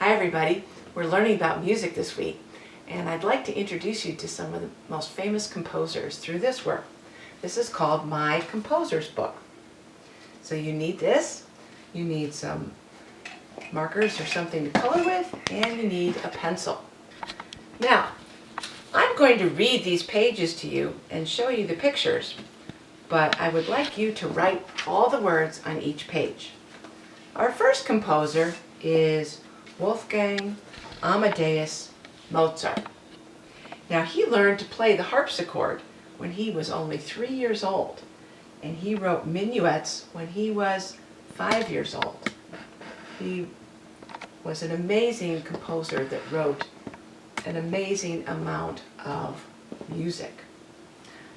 Hi everybody, we're learning about music this week, and I'd like to introduce you to some of the most famous composers through this work. This is called My Composer's Book. So you need this, you need some markers or something to color with, and you need a pencil. Now, I'm going to read these pages to you and show you the pictures, but I would like you to write all the words on each page. Our first composer is Wolfgang Amadeus Mozart. Now he learned to play the harpsichord when he was only 3 years old, and he wrote minuets when he was 5 years old. He was an amazing composer that wrote an amazing amount of music.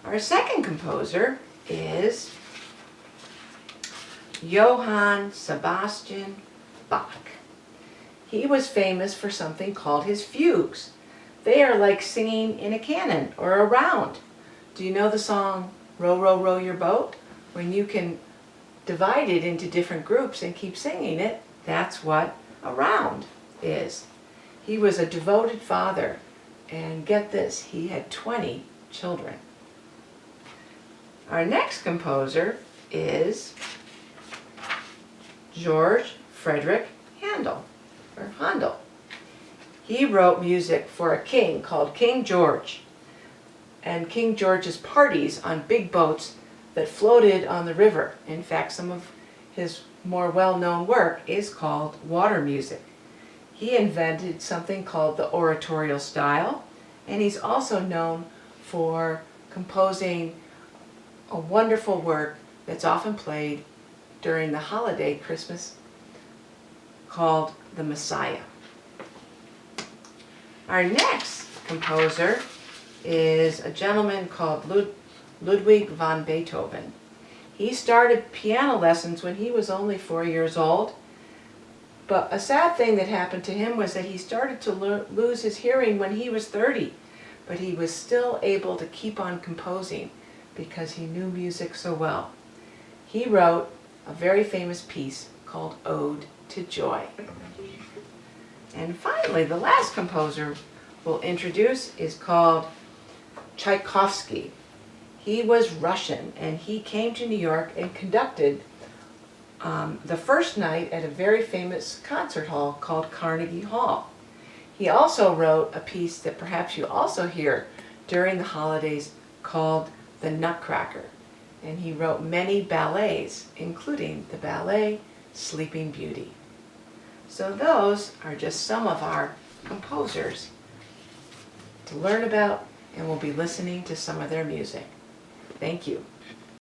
Our second composer is Johann Sebastian Bach. He was famous for something called his fugues. They are like singing in a canon or a round. Do you know the song Row, Row, Row Your Boat? When you can divide it into different groups and keep singing it, that's what a round is. He was a devoted father, and get this, he had 20 children. Our next composer is Georg Friedrich Handel. He wrote music for a king called King George, and King George's parties on big boats that floated on the river. In fact, some of his more well-known work is called water music. He invented something called the oratorial style, and he's also known for composing a wonderful work that's often played during the holiday Christmas called The Messiah. Our next composer is a gentleman called Ludwig van Beethoven. He started piano lessons when he was only 4 years old, but a sad thing that happened to him was that he started to lose his hearing when he was 30, but he was still able to keep on composing because he knew music so well. He wrote a very famous piece called Ode to Joy. And finally, the last composer we'll introduce is called Tchaikovsky. He was Russian, and he came to New York and conducted the first night at a very famous concert hall called Carnegie Hall. He also wrote a piece that perhaps you also hear during the holidays called The Nutcracker. And he wrote many ballets, including the ballet Sleeping Beauty. So those are just some of our composers to learn about, and we'll be listening to some of their music. Thank you.